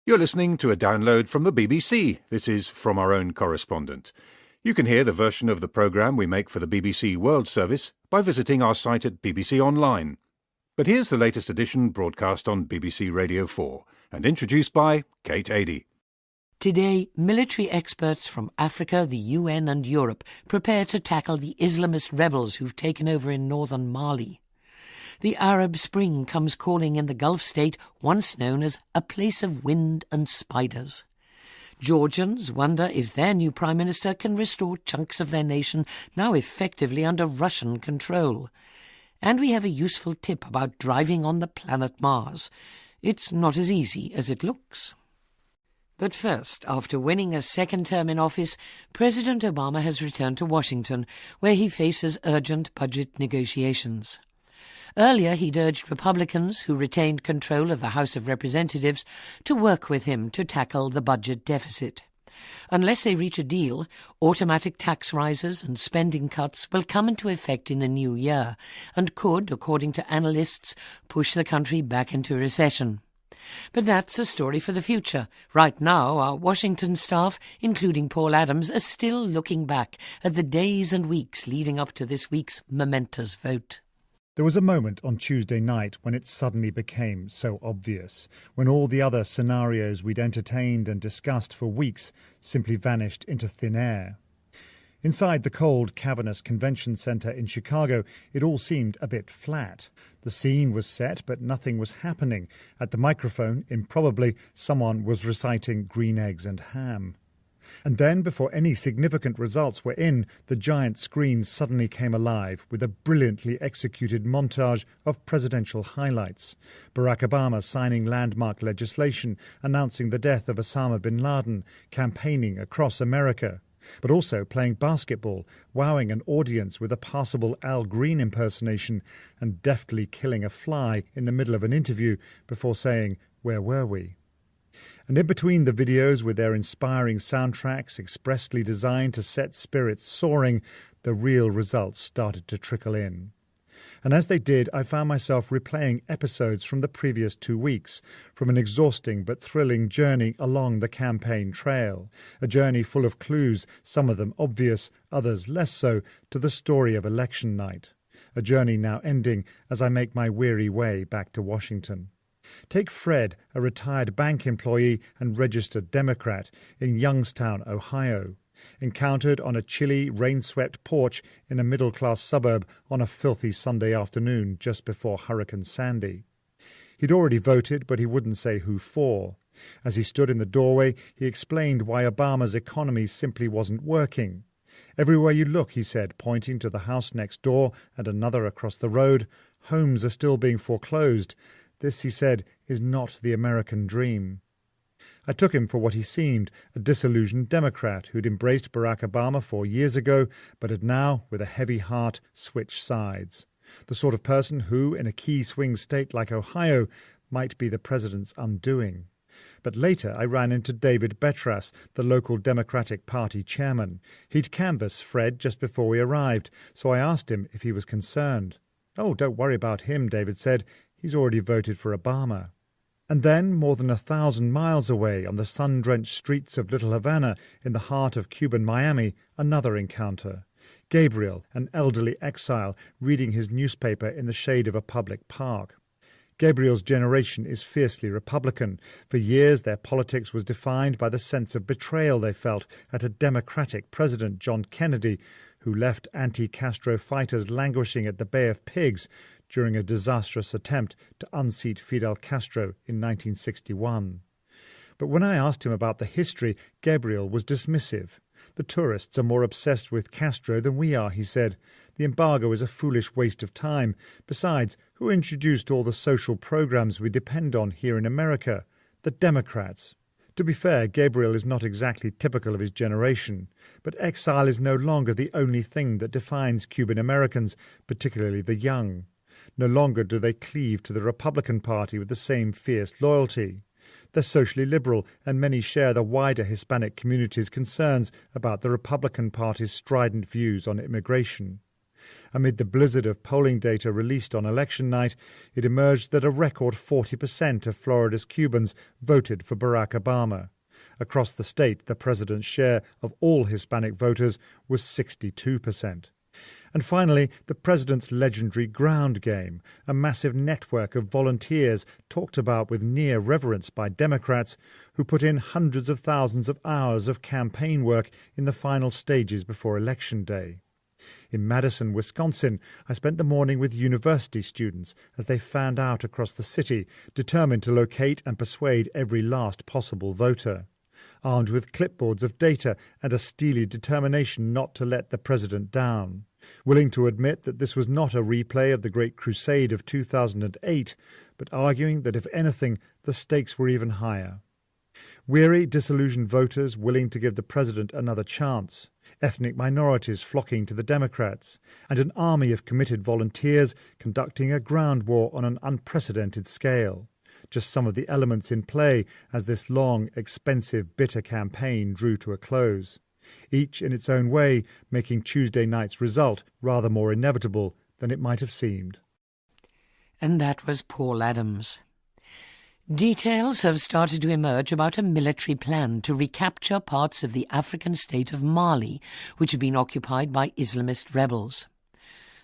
You're listening to a download from the BBC. This is From Our Own Correspondent. You can hear the version of the programme we make for the BBC World Service by visiting our site at BBC Online. But here's the latest edition broadcast on BBC Radio 4 and introduced by Kate Adie. Today, military experts from Africa, the UN and Europe prepare to tackle the Islamist rebels who've taken over in northern Mali. The Arab Spring comes calling in the Gulf state once known as a place of wind and spiders. Georgians wonder if their new Prime Minister can restore chunks of their nation now effectively under Russian control. And we have a useful tip about driving on the planet Mars. It's not as easy as it looks. But first, after winning a second term in office, President Obama has returned to Washington, where he faces urgent budget negotiations. Earlier, he'd urged Republicans, who retained control of the House of Representatives, to work with him to tackle the budget deficit. Unless they reach a deal, automatic tax rises and spending cuts will come into effect in the new year and could, according to analysts, push the country back into recession. But that's a story for the future. Right now, our Washington staff, including Paul Adams, are still looking back at the days and weeks leading up to this week's momentous vote. There was a moment on Tuesday night when it suddenly became so obvious, when all the other scenarios we'd entertained and discussed for weeks simply vanished into thin air. Inside the cold, cavernous convention centre in Chicago, it all seemed a bit flat. The scene was set, but nothing was happening. At the microphone, improbably, someone was reciting Green Eggs and Ham. And then, before any significant results were in, the giant screen suddenly came alive with a brilliantly executed montage of presidential highlights. Barack Obama signing landmark legislation, announcing the death of Osama bin Laden, campaigning across America, but also playing basketball, wowing an audience with a passable Al Green impersonation, and deftly killing a fly in the middle of an interview before saying, "Where were we?" And in between the videos with their inspiring soundtracks expressly designed to set spirits soaring, the real results started to trickle in. And as they did, I found myself replaying episodes from the previous 2 weeks, from an exhausting but thrilling journey along the campaign trail, a journey full of clues, some of them obvious, others less so, to the story of election night, a journey now ending as I make my weary way back to Washington. Take Fred, a retired bank employee and registered Democrat in Youngstown, Ohio, encountered on a chilly, rain-swept porch in a middle-class suburb on a filthy Sunday afternoon just before Hurricane Sandy. He'd already voted, but he wouldn't say who for. As he stood in the doorway, he explained why Obama's economy simply wasn't working. "Everywhere you look," he said, pointing to the house next door and another across the road, "homes are still being foreclosed. This," he said, "is not the American dream." I took him for what he seemed, a disillusioned Democrat who'd embraced Barack Obama 4 years ago, but had now, with a heavy heart, switched sides. The sort of person who, in a key swing state like Ohio, might be the president's undoing. But later I ran into David Betras, the local Democratic Party chairman. He'd canvassed Fred just before we arrived, so I asked him if he was concerned. "Oh, don't worry about him," David said. "He's already voted for Obama." And then, more than 1,000 miles away, on the sun-drenched streets of Little Havana, in the heart of Cuban Miami, another encounter. Gabriel, an elderly exile, reading his newspaper in the shade of a public park. Gabriel's generation is fiercely Republican. For years their politics was defined by the sense of betrayal they felt at a Democratic President, John Kennedy, who left anti-Castro fighters languishing at the Bay of Pigs during a disastrous attempt to unseat Fidel Castro in 1961. But when I asked him about the history, Gabriel was dismissive. "The tourists are more obsessed with Castro than we are," he said. "The embargo is a foolish waste of time. Besides, who introduced all the social programs we depend on here in America? The Democrats." To be fair, Gabriel is not exactly typical of his generation, but exile is no longer the only thing that defines Cuban Americans, particularly the young. No longer do they cleave to the Republican Party with the same fierce loyalty. They're socially liberal, and many share the wider Hispanic community's concerns about the Republican Party's strident views on immigration. Amid the blizzard of polling data released on election night, it emerged that a record 40% of Florida's Cubans voted for Barack Obama. Across the state, the president's share of all Hispanic voters was 62%. And finally, the president's legendary ground game, a massive network of volunteers talked about with near reverence by Democrats who put in hundreds of thousands of hours of campaign work in the final stages before Election Day. In Madison, Wisconsin, I spent the morning with university students as they fanned out across the city, determined to locate and persuade every last possible voter. Armed with clipboards of data and a steely determination not to let the president down. Willing to admit that this was not a replay of the Great Crusade of 2008, but arguing that if anything, the stakes were even higher. Weary, disillusioned voters willing to give the president another chance, ethnic minorities flocking to the Democrats, and an army of committed volunteers conducting a ground war on an unprecedented scale. Just some of the elements in play as this long, expensive, bitter campaign drew to a close. Each in its own way making Tuesday night's result rather more inevitable than it might have seemed. And that was Paul Adams. Details have started to emerge about a military plan to recapture parts of the African state of Mali, which had been occupied by Islamist rebels.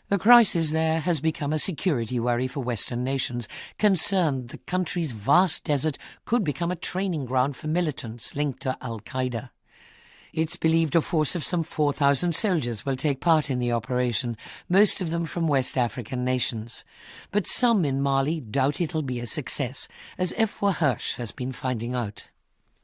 The crisis there has become a security worry for Western nations, concerned the country's vast desert could become a training ground for militants linked to Al-Qaeda. It's believed a force of some 4,000 soldiers will take part in the operation, most of them from West African nations. But some in Mali doubt it'll be a success, as Efwa Hirsch has been finding out.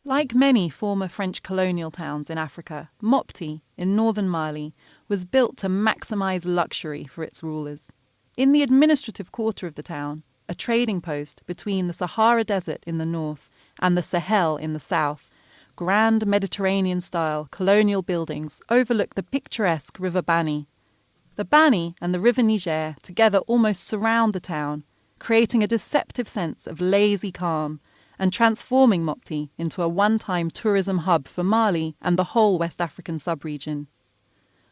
Like many former French colonial towns in Africa, Mopti, in northern Mali, was built to maximise luxury for its rulers. In the administrative quarter of the town, a trading post between the Sahara Desert in the north and the Sahel in the south, grand Mediterranean-style colonial buildings overlook the picturesque River Bani. The Bani and the River Niger together almost surround the town, creating a deceptive sense of lazy calm and transforming Mopti into a one-time tourism hub for Mali and the whole West African sub-region.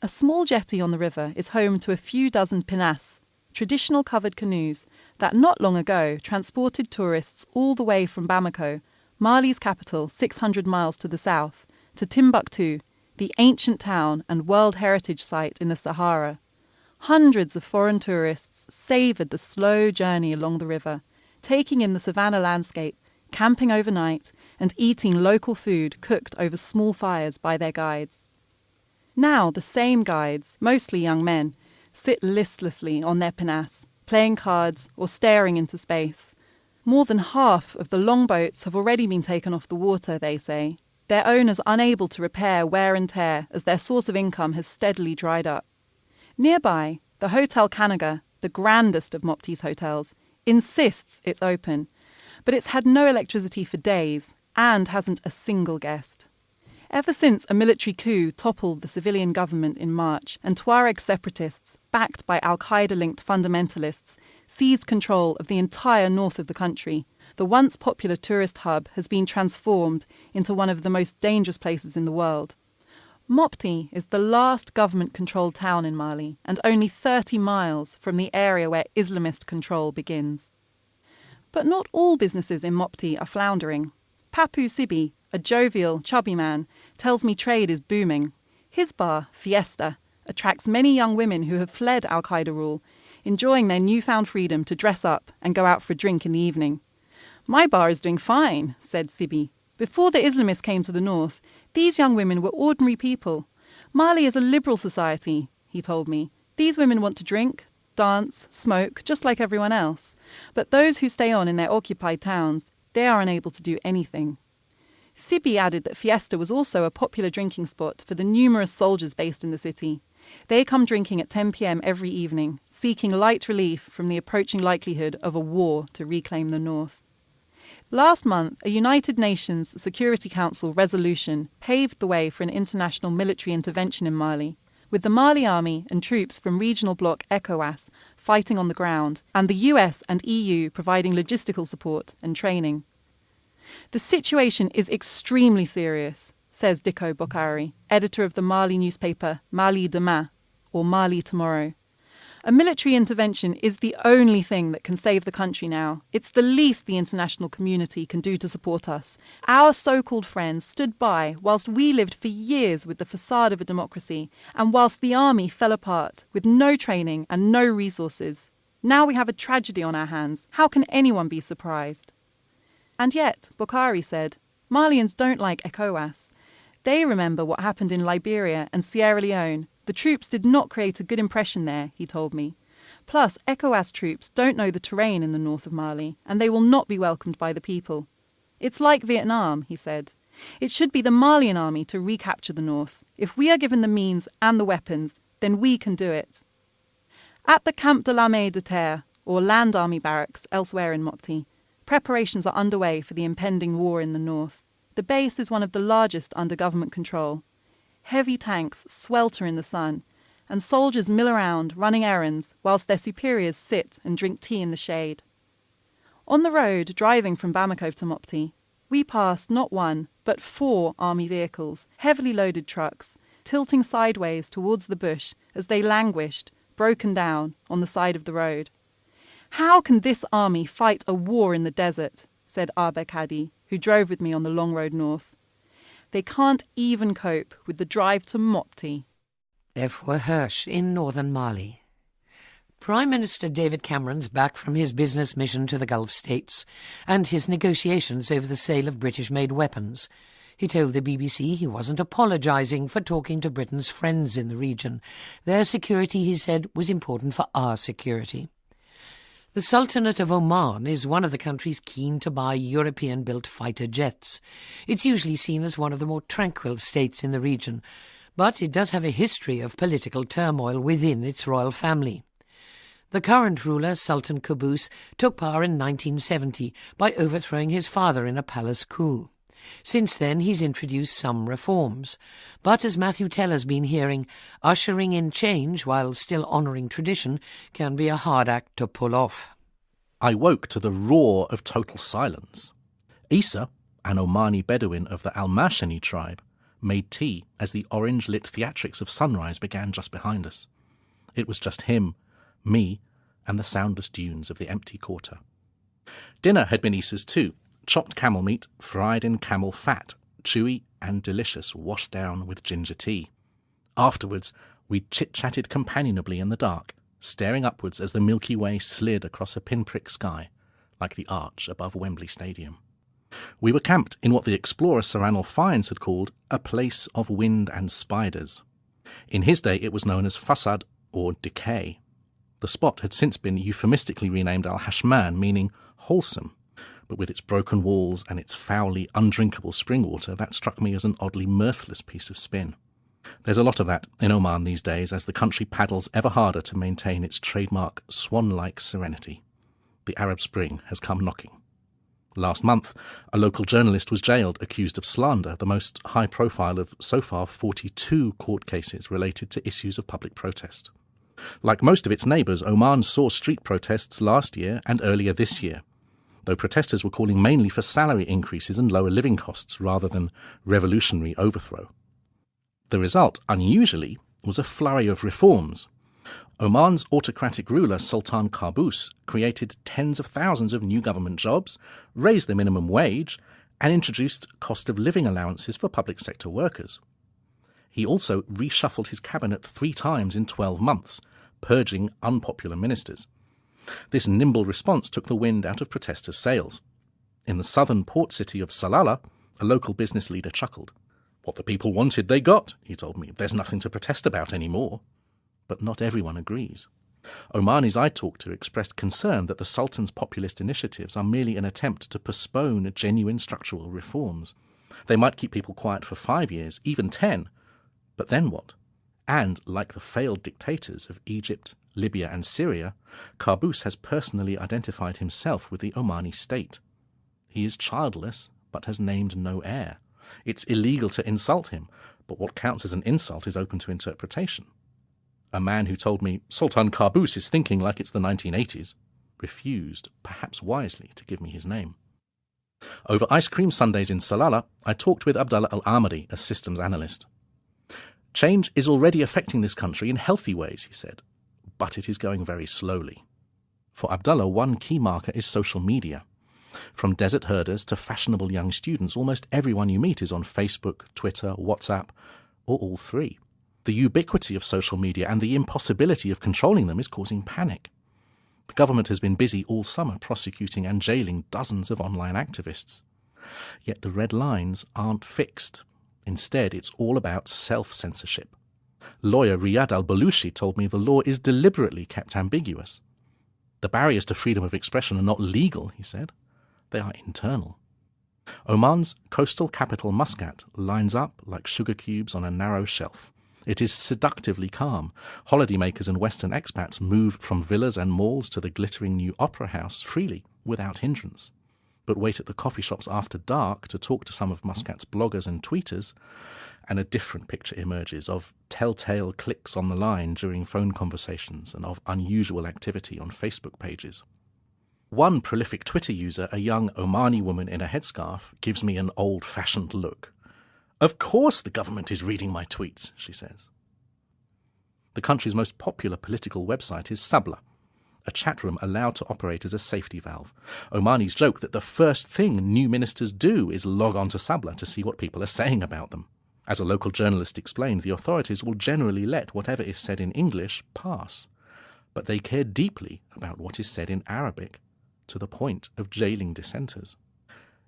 A small jetty on the river is home to a few dozen pinasses, traditional covered canoes that not long ago transported tourists all the way from Bamako, Mali's capital 600 miles to the south, to Timbuktu, the ancient town and World Heritage Site in the Sahara. Hundreds of foreign tourists savoured the slow journey along the river, taking in the savannah landscape, camping overnight, and eating local food cooked over small fires by their guides. Now the same guides, mostly young men, sit listlessly on their pinnace, playing cards or staring into space. More than half of the longboats have already been taken off the water, they say, their owners unable to repair wear and tear as their source of income has steadily dried up. Nearby, the Hotel Kanaga, the grandest of Mopti's hotels, insists it's open, but it's had no electricity for days and hasn't a single guest. Ever since a military coup toppled the civilian government in March and Tuareg separatists, backed by Al-Qaeda-linked fundamentalists, seized control of the entire north of the country, the once popular tourist hub has been transformed into one of the most dangerous places in the world. Mopti is the last government-controlled town in Mali and only 30 miles from the area where Islamist control begins. But not all businesses in Mopti are floundering. Papu Sibi, a jovial, chubby man, tells me trade is booming. His bar, Fiesta, attracts many young women who have fled Al-Qaeda rule, enjoying their newfound freedom to dress up and go out for a drink in the evening. My bar is doing fine, said Sibi. Before the Islamists came to the north, these young women were ordinary people. Mali is a liberal society, he told me. These women want to drink, dance, smoke, just like everyone else. But those who stay on in their occupied towns, they are unable to do anything. Sibi added that Fiesta was also a popular drinking spot for the numerous soldiers based in the city. They come drinking at 10 p.m. every evening, seeking light relief from the approaching likelihood of a war to reclaim the north. Last month, a United Nations Security Council resolution paved the way for an international military intervention in Mali, with the Mali army and troops from regional bloc ECOWAS fighting on the ground, and the US and EU providing logistical support and training. The situation is extremely serious, says Diko Bokari, editor of the Mali newspaper Mali Demain, or Mali Tomorrow. A military intervention is the only thing that can save the country now. It's the least the international community can do to support us. Our so-called friends stood by whilst we lived for years with the facade of a democracy, and whilst the army fell apart with no training and no resources. Now we have a tragedy on our hands. How can anyone be surprised? And yet, Bokhari said, Malians don't like ECOWAS. They remember what happened in Liberia and Sierra Leone. The troops did not create a good impression there, he told me. Plus, ECOWAS troops don't know the terrain in the north of Mali, and they will not be welcomed by the people. It's like Vietnam, he said. It should be the Malian army to recapture the north. If we are given the means and the weapons, then we can do it. At the Camp de l'Armée de Terre, or Land Army Barracks elsewhere in Mopti, preparations are underway for the impending war in the north. The base is one of the largest under government control. Heavy tanks swelter in the sun, and soldiers mill around running errands whilst their superiors sit and drink tea in the shade. On the road driving from Bamako to Mopti, we passed not one, but 4 army vehicles, heavily loaded trucks, tilting sideways towards the bush as they languished, broken down, on the side of the road. How can this army fight a war in the desert? Said Abek Hadi, who drove with me on the long road north. They can't even cope with the drive to Mopti. Therefore Hirsch in northern Mali. Prime Minister David Cameron's back from his business mission to the Gulf states and his negotiations over the sale of British-made weapons. He told the BBC he wasn't apologising for talking to Britain's friends in the region. Their security, he said, was important for our security. The Sultanate of Oman is one of the countries keen to buy European-built fighter jets. It's usually seen as one of the more tranquil states in the region, but it does have a history of political turmoil within its royal family. The current ruler, Sultan Qaboos, took power in 1970 by overthrowing his father in a palace coup. Since then, he's introduced some reforms. But as Matthew Teller's been hearing, ushering in change while still honouring tradition can be a hard act to pull off. I woke to the roar of total silence. Isa, an Omani Bedouin of the Al-Mashani tribe, made tea as the orange-lit theatrics of sunrise began just behind us. It was just him, me, and the soundless dunes of the empty quarter. Dinner had been Isa's too. Chopped camel meat, fried in camel fat, chewy and delicious, washed down with ginger tea. Afterwards, we chit-chatted companionably in the dark, staring upwards as the Milky Way slid across a pinprick sky, like the arch above Wembley Stadium. We were camped in what the explorer Sir Ranulph Fiennes had called a place of wind and spiders. In his day it was known as Fasad, or decay. The spot had since been euphemistically renamed Al-Hashman, meaning wholesome. But with its broken walls and its foully undrinkable spring water, that struck me as an oddly mirthless piece of spin. There's a lot of that in Oman these days as the country paddles ever harder to maintain its trademark swan-like serenity. The Arab Spring has come knocking. Last month, a local journalist was jailed accused of slander, the most high-profile of so far 42 court cases related to issues of public protest. Like most of its neighbours, Oman saw street protests last year and earlier this year, though protesters were calling mainly for salary increases and lower living costs rather than revolutionary overthrow. The result, unusually, was a flurry of reforms. Oman's autocratic ruler, Sultan Qaboos, created tens of thousands of new government jobs, raised the minimum wage, and introduced cost-of-living allowances for public sector workers. He also reshuffled his cabinet 3 times in 12 months, purging unpopular ministers. This nimble response took the wind out of protesters' sails. In the southern port city of Salalah, a local business leader chuckled. "What the people wanted, they got," he told me. "There's nothing to protest about anymore." But not everyone agrees. Omanis I talked to expressed concern that the Sultan's populist initiatives are merely an attempt to postpone genuine structural reforms. They might keep people quiet for 5 years, even 10. But then what? And, like the failed dictators of Egypt, Libya and Syria, Qaboos has personally identified himself with the Omani state. He is childless, but has named no heir. It's illegal to insult him, but what counts as an insult is open to interpretation. A man who told me, "Sultan Qaboos is thinking like it's the 1980s, refused, perhaps wisely, to give me his name. Over ice cream sundaes in Salalah, I talked with Abdallah Al-Amadi, a systems analyst. "Change is already affecting this country in healthy ways," he said. but it is going very slowly. For Abdullah, one key marker is social media. From desert herders to fashionable young students, almost everyone you meet is on Facebook, Twitter, WhatsApp, or all three. The ubiquity of social media and the impossibility of controlling them is causing panic. The government has been busy all summer prosecuting and jailing dozens of online activists. Yet the red lines aren't fixed. Instead, it's all about self-censorship. Lawyer Riyad al-Balushi told me the law is deliberately kept ambiguous. The barriers to freedom of expression are not legal, he said. They are internal. Oman's coastal capital Muscat lines up like sugar cubes on a narrow shelf. It is seductively calm. Holidaymakers and Western expats move from villas and malls to the glittering new opera house freely, without hindrance. But wait at the coffee shops after dark to talk to some of Muscat's bloggers and tweeters, and a different picture emerges of telltale clicks on the line during phone conversations and of unusual activity on Facebook pages. One prolific Twitter user, a young Omani woman in a headscarf, gives me an old-fashioned look. "Of course the government is reading my tweets," she says. The country's most popular political website is Sabla, a chat room allowed to operate as a safety valve. Omanis joke that the first thing new ministers do is log on to Sabla to see what people are saying about them. As a local journalist explained, the authorities will generally let whatever is said in English pass, but they care deeply about what is said in Arabic, to the point of jailing dissenters.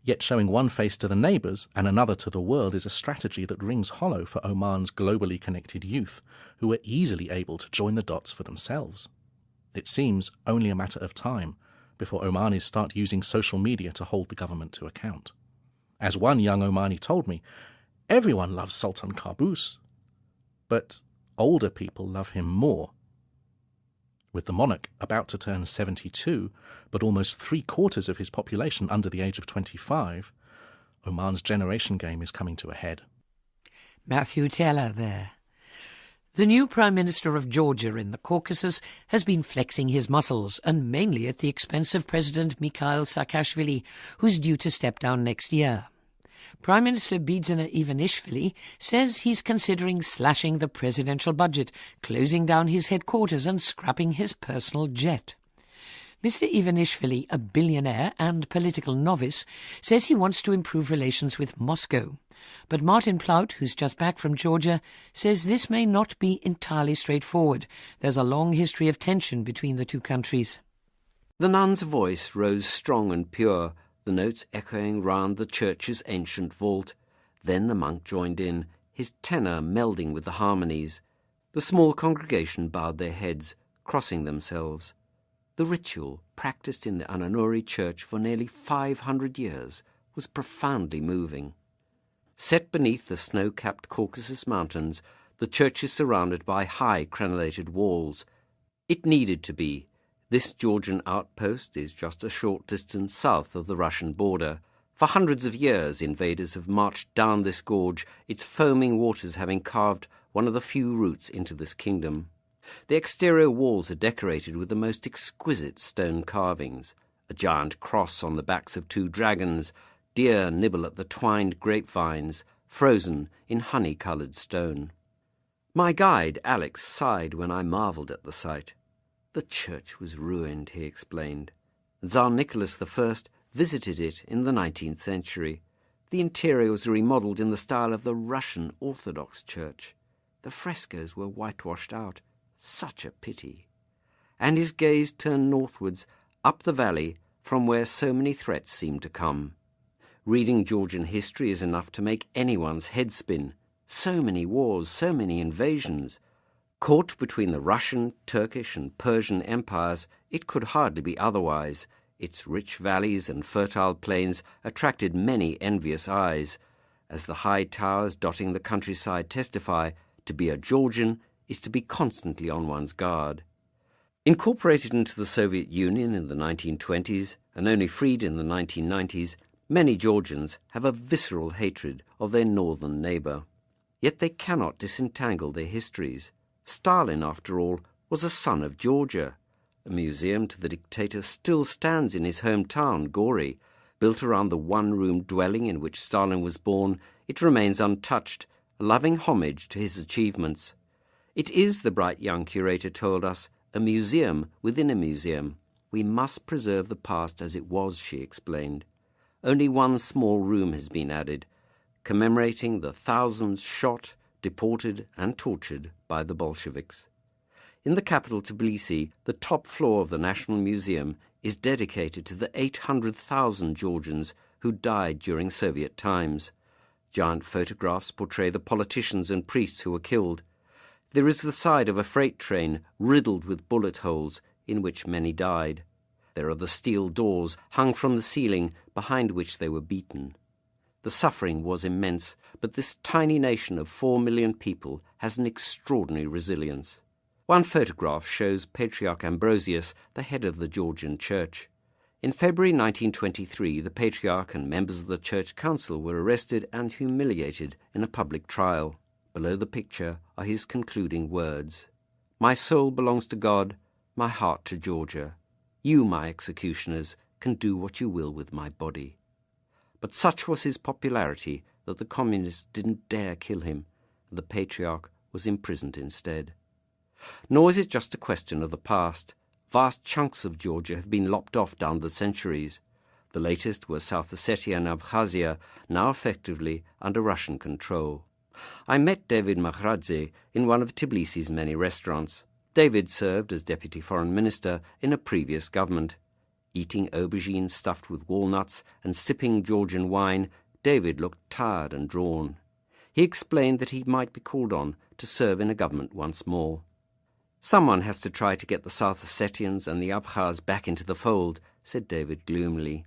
Yet showing one face to the neighbours and another to the world is a strategy that rings hollow for Oman's globally connected youth, who are easily able to join the dots for themselves. It seems only a matter of time before Omanis start using social media to hold the government to account. As one young Omani told me, everyone loves Sultan Qaboos, but older people love him more. With the monarch about to turn 72, but almost 3/4 of his population under the age of 25, Oman's generation game is coming to a head. Matthew Taylor there. The new Prime Minister of Georgia in the Caucasus has been flexing his muscles, and mainly at the expense of President Mikhail Saakashvili, who's due to step down next year. Prime Minister Bidzina Ivanishvili says he's considering slashing the presidential budget, closing down his headquarters and scrapping his personal jet. Mr. Ivanishvili, a billionaire and political novice, says he wants to improve relations with Moscow. But Martin Plaut, who's just back from Georgia, says this may not be entirely straightforward. There's a long history of tension between the two countries. The nun's voice rose strong and pure, the notes echoing round the church's ancient vault. Then the monk joined in, his tenor melding with the harmonies. The small congregation bowed their heads, crossing themselves. The ritual, practiced in the Ananuri church for nearly 500 years, was profoundly moving. Set beneath the snow-capped Caucasus Mountains, the church is surrounded by high crenellated walls. It needed to be. This Georgian outpost is just a short distance south of the Russian border. For hundreds of years, invaders have marched down this gorge, its foaming waters having carved one of the few routes into this kingdom. The exterior walls are decorated with the most exquisite stone carvings. A giant cross on the backs of 2 dragons, deer nibble at the twined grapevines, frozen in honey-coloured stone. My guide, Alex, sighed when I marvelled at the sight. The church was ruined, he explained. Tsar Nicholas I visited it in the 19th century. The interior was remodelled in the style of the Russian Orthodox Church. The frescoes were whitewashed out. Such a pity. And his gaze turned northwards, up the valley, from where so many threats seemed to come. Reading Georgian history is enough to make anyone's head spin. So many wars, so many invasions. Caught between the Russian, Turkish and Persian empires, it could hardly be otherwise. Its rich valleys and fertile plains attracted many envious eyes. As the high towers dotting the countryside testify, to be a Georgian is to be constantly on one's guard. Incorporated into the Soviet Union in the 1920s and only freed in the 1990s, many Georgians have a visceral hatred of their northern neighbour. Yet they cannot disentangle their histories. Stalin, after all, was a son of Georgia. A museum to the dictator still stands in his hometown, Gori. Built around the one-room dwelling in which Stalin was born, it remains untouched, a loving homage to his achievements. It is, the bright young curator told us, a museum within a museum. We must preserve the past as it was, she explained. Only one small room has been added, commemorating the thousands shot, deported and tortured by the Bolsheviks. In the capital Tbilisi, the top floor of the National Museum is dedicated to the 800,000 Georgians who died during Soviet times. Giant photographs portray the politicians and priests who were killed. There is the side of a freight train riddled with bullet holes in which many died. There are the steel doors hung from the ceiling behind which they were beaten. The suffering was immense, but this tiny nation of 4 million people has an extraordinary resilience. One photograph shows Patriarch Ambrosius, the head of the Georgian Church. In February 1923, the Patriarch and members of the Church Council were arrested and humiliated in a public trial. Below the picture are his concluding words: "My soul belongs to God, my heart to Georgia. You, my executioners, can do what you will with my body." But such was his popularity that the communists didn't dare kill him, and the Patriarch was imprisoned instead. Nor is it just a question of the past. Vast chunks of Georgia have been lopped off down the centuries. The latest were South Ossetia and Abkhazia, now effectively under Russian control. I met David Makhradze in one of Tbilisi's many restaurants. David served as Deputy Foreign Minister in a previous government. Eating aubergines stuffed with walnuts and sipping Georgian wine, David looked tired and drawn. He explained that he might be called on to serve in a government once more. "Someone has to try to get the South Ossetians and the Abkhaz back into the fold," said David gloomily.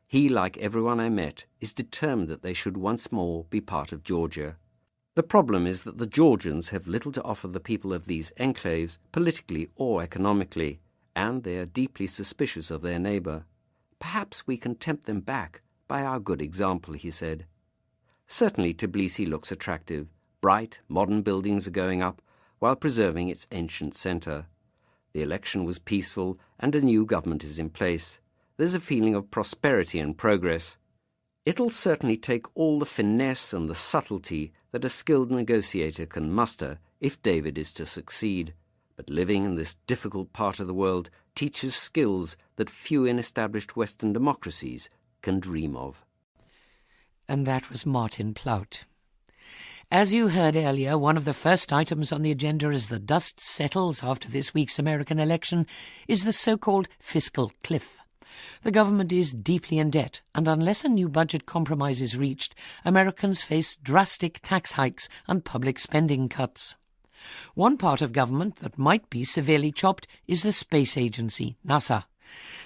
He, like everyone I met, is determined that they should once more be part of Georgia. The problem is that the Georgians have little to offer the people of these enclaves, politically or economically, and they are deeply suspicious of their neighbour. "Perhaps we can tempt them back by our good example," he said. Certainly Tbilisi looks attractive. Bright, modern buildings are going up, while preserving its ancient centre. The election was peaceful, and a new government is in place. There's a feeling of prosperity and progress. It'll certainly take all the finesse and the subtlety that a skilled negotiator can muster if David is to succeed. But living in this difficult part of the world teaches skills that few in established Western democracies can dream of. And that was Martin Plaut. As you heard earlier, one of the first items on the agenda as the dust settles after this week's American election is the so-called fiscal cliff. The government is deeply in debt, and unless a new budget compromise is reached, Americans face drastic tax hikes and public spending cuts. One part of government that might be severely chopped is the space agency, NASA.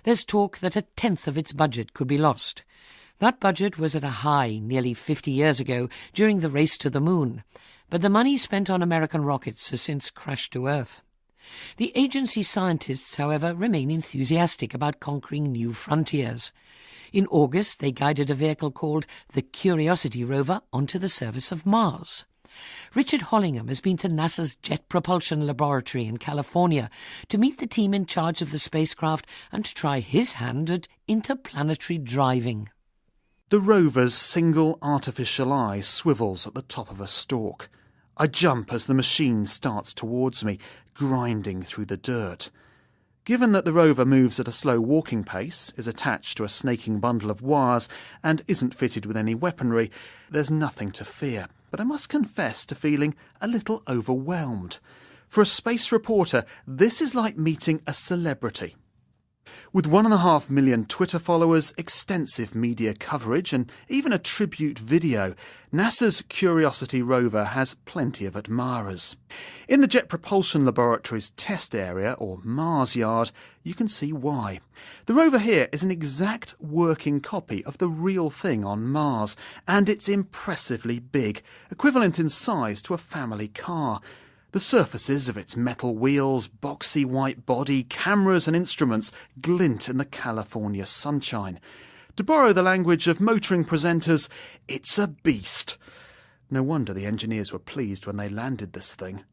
There's talk that 1/10 of its budget could be lost. That budget was at a high nearly 50 years ago during the race to the moon, but the money spent on American rockets has since crashed to Earth. The agency's scientists, however, remain enthusiastic about conquering new frontiers. In August, they guided a vehicle called the Curiosity rover onto the surface of Mars. Richard Hollingham has been to NASA's Jet Propulsion Laboratory in California to meet the team in charge of the spacecraft and to try his hand at interplanetary driving. The rover's single artificial eye swivels at the top of a stalk. I jump as the machine starts towards me, grinding through the dirt. Given that the rover moves at a slow walking pace, is attached to a snaking bundle of wires, and isn't fitted with any weaponry, there's nothing to fear. But I must confess to feeling a little overwhelmed. For a space reporter, this is like meeting a celebrity. With 1.5 million Twitter followers, extensive media coverage and even a tribute video, NASA's Curiosity rover has plenty of admirers. In the Jet Propulsion Laboratory's test area, or Mars yard, you can see why. The rover here is an exact working copy of the real thing on Mars, and it's impressively big, equivalent in size to a family car. The surfaces of its metal wheels, boxy white body, cameras and instruments glint in the California sunshine. To borrow the language of motoring presenters, it's a beast. No wonder the engineers were pleased when they landed this thing.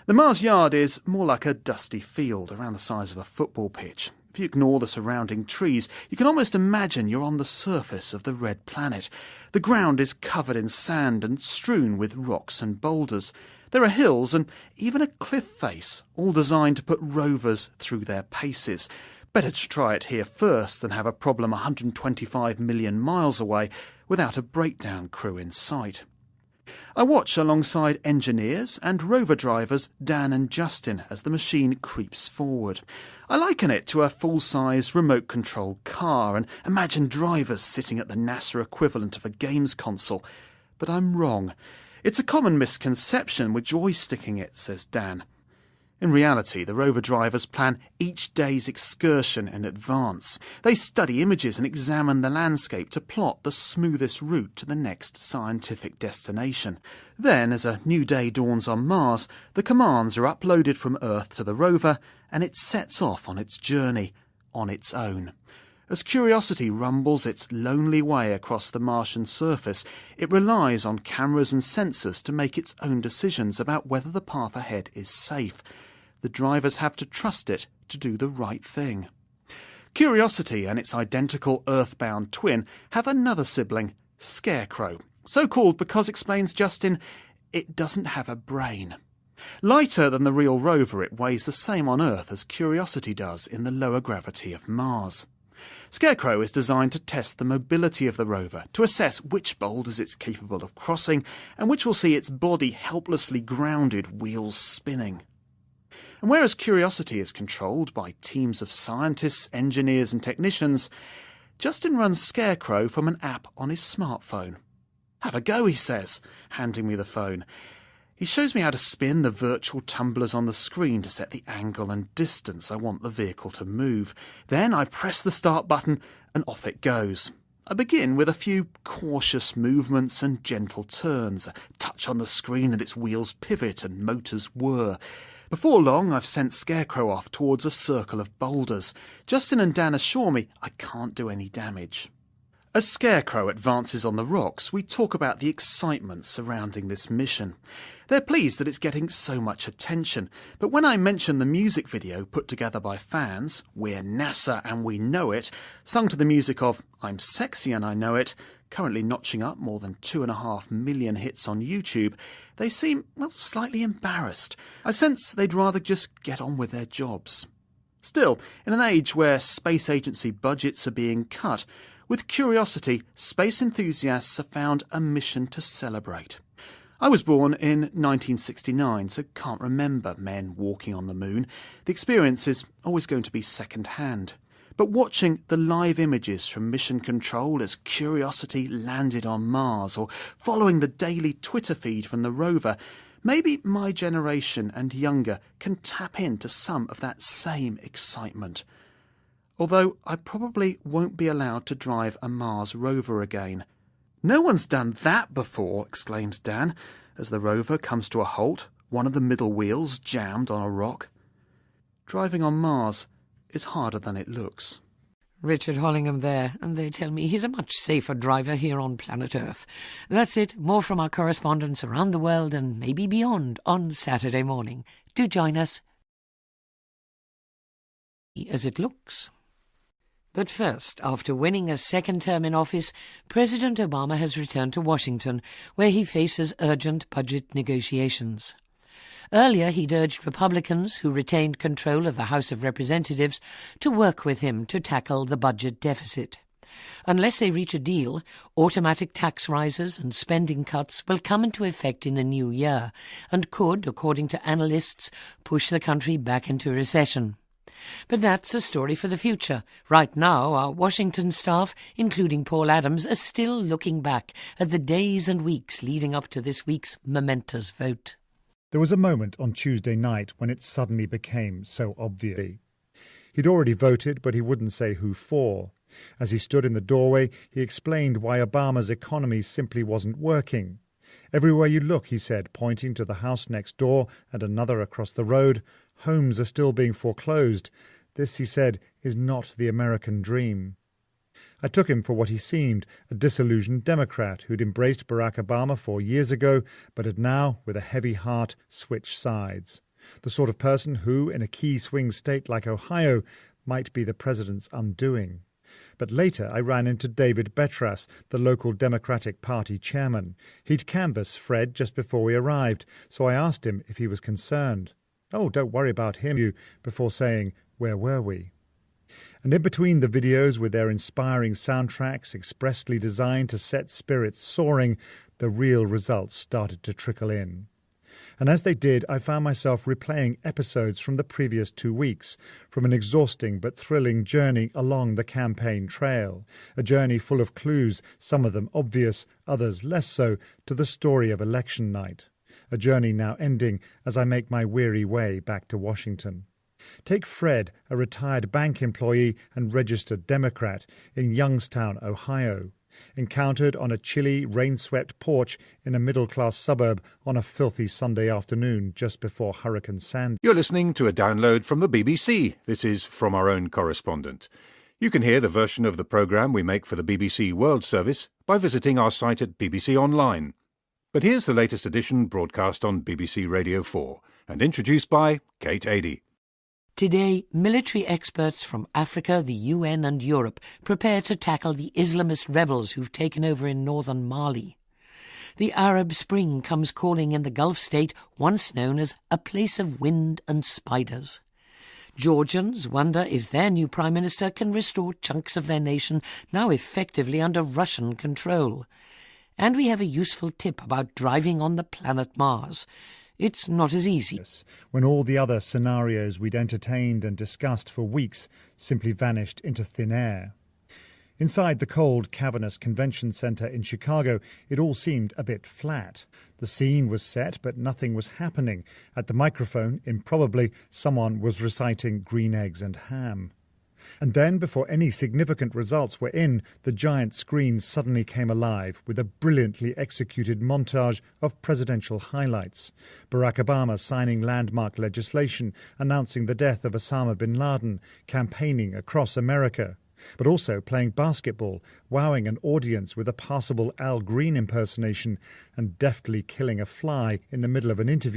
The Mars yard is more like a dusty field around the size of a football pitch. If you ignore the surrounding trees, you can almost imagine you're on the surface of the red planet. The ground is covered in sand and strewn with rocks and boulders. There are hills and even a cliff face, all designed to put rovers through their paces. Better to try it here first than have a problem 125 million miles away without a breakdown crew in sight. I watch alongside engineers and rover drivers Dan and Justin as the machine creeps forward. I liken it to a full-size remote-controlled car and imagine drivers sitting at the NASA equivalent of a games console. But I'm wrong. It's a common misconception with joysticking it, says Dan. In reality, the rover drivers plan each day's excursion in advance. They study images and examine the landscape to plot the smoothest route to the next scientific destination. Then, as a new day dawns on Mars, the commands are uploaded from Earth to the rover and it sets off on its journey, on its own. As Curiosity rumbles its lonely way across the Martian surface, it relies on cameras and sensors to make its own decisions about whether the path ahead is safe. The drivers have to trust it to do the right thing. Curiosity and its identical Earthbound twin have another sibling, Scarecrow. So called because, explains Justin, it doesn't have a brain. Lighter than the real rover, it weighs the same on Earth as Curiosity does in the lower gravity of Mars. Scarecrow is designed to test the mobility of the rover, to assess which boulders it's capable of crossing and which will see its body helplessly grounded, wheels spinning. And whereas Curiosity is controlled by teams of scientists, engineers and technicians, Justin runs Scarecrow from an app on his smartphone. "Have a go," he says, handing me the phone. He shows me how to spin the virtual tumblers on the screen to set the angle and distance I want the vehicle to move. Then I press the start button and off it goes. I begin with a few cautious movements and gentle turns, a touch on the screen and its wheels pivot and motors whir. Before long, I've sent Scarecrow off towards a circle of boulders. Justin and Dan assure me I can't do any damage. As Scarecrow advances on the rocks, we talk about the excitement surrounding this mission. They're pleased that it's getting so much attention, but when I mention the music video put together by fans, "We're NASA and we know it," sung to the music of "I'm Sexy and I Know It," currently notching up more than 2.5 million hits on YouTube, they seem, slightly embarrassed. I sense they'd rather just get on with their jobs. Still, in an age where space agency budgets are being cut, with Curiosity, space enthusiasts have found a mission to celebrate. I was born in 1969, so can't remember men walking on the moon. The experience is always going to be second-hand. But watching the live images from Mission Control as Curiosity landed on Mars, or following the daily Twitter feed from the rover, maybe my generation and younger can tap into some of that same excitement. Although I probably won't be allowed to drive a Mars rover again. "No one's done that before," exclaims Dan, as the rover comes to a halt, one of the middle wheels jammed on a rock. Driving on Mars is harder than it looks. Richard Hollingham there, and they tell me he's a much safer driver here on planet Earth. That's it. More from our correspondents around the world and maybe beyond on Saturday morning. Do join us. As it looks. But first, after winning a second term in office, President Obama has returned to Washington, where he faces urgent budget negotiations. Earlier, he'd urged Republicans, who retained control of the House of Representatives, to work with him to tackle the budget deficit. Unless they reach a deal, automatic tax rises and spending cuts will come into effect in the new year and could, according to analysts, push the country back into recession. But that's a story for the future. Right now, our Washington staff, including Paul Adams, are still looking back at the days and weeks leading up to this week's momentous vote. There was a moment on Tuesday night when it suddenly became so obvious. He'd already voted, but he wouldn't say who for. As he stood in the doorway, he explained why Obama's economy simply wasn't working. "Everywhere you look," he said, pointing to the house next door and another across the road, "homes are still being foreclosed. This," he said, "is not the American dream." I took him for what he seemed, a disillusioned Democrat who'd embraced Barack Obama 4 years ago, but had now, with a heavy heart, switched sides. The sort of person who, in a key swing state like Ohio, might be the president's undoing. But later I ran into David Attenborough, the local Democratic Party chairman. He'd canvassed Fred just before we arrived, so I asked him if he was concerned. "Oh, don't worry about him," before saying, "Where were we?" And in between the videos with their inspiring soundtracks expressly designed to set spirits soaring, the real results started to trickle in. And as they did, I found myself replaying episodes from the previous 2 weeks, from an exhausting but thrilling journey along the campaign trail, a journey full of clues, some of them obvious, others less so, to the story of election night, a journey now ending as I make my weary way back to Washington. Take Fred, a retired bank employee and registered Democrat in Youngstown, Ohio, encountered on a chilly, rain-swept porch in a middle-class suburb on a filthy Sunday afternoon just before Hurricane Sandy. You're listening to a download from the BBC. This is From Our Own Correspondent. You can hear the version of the programme we make for the BBC World Service by visiting our site at BBC Online. But here's the latest edition broadcast on BBC Radio 4 and introduced by Kate Adie. Today, military experts from Africa, the UN and Europe prepare to tackle the Islamist rebels who've taken over in northern Mali. The Arab Spring comes calling in the Gulf state once known as a place of wind and spiders. Georgians wonder if their new Prime Minister can restore chunks of their nation now effectively under Russian control. And we have a useful tip about driving on the planet Mars. It's not as easy. When all the other scenarios we'd entertained and discussed for weeks simply vanished into thin air. Inside the cold, cavernous convention centre in Chicago, it all seemed a bit flat. The scene was set, but nothing was happening. At the microphone, improbably, someone was reciting Green Eggs and Ham. And then, before any significant results were in, the giant screen suddenly came alive with a brilliantly executed montage of presidential highlights. Barack Obama signing landmark legislation, announcing the death of Osama bin Laden, campaigning across America, but also playing basketball, wowing an audience with a passable Al Green impersonation, and deftly killing a fly in the middle of an interview.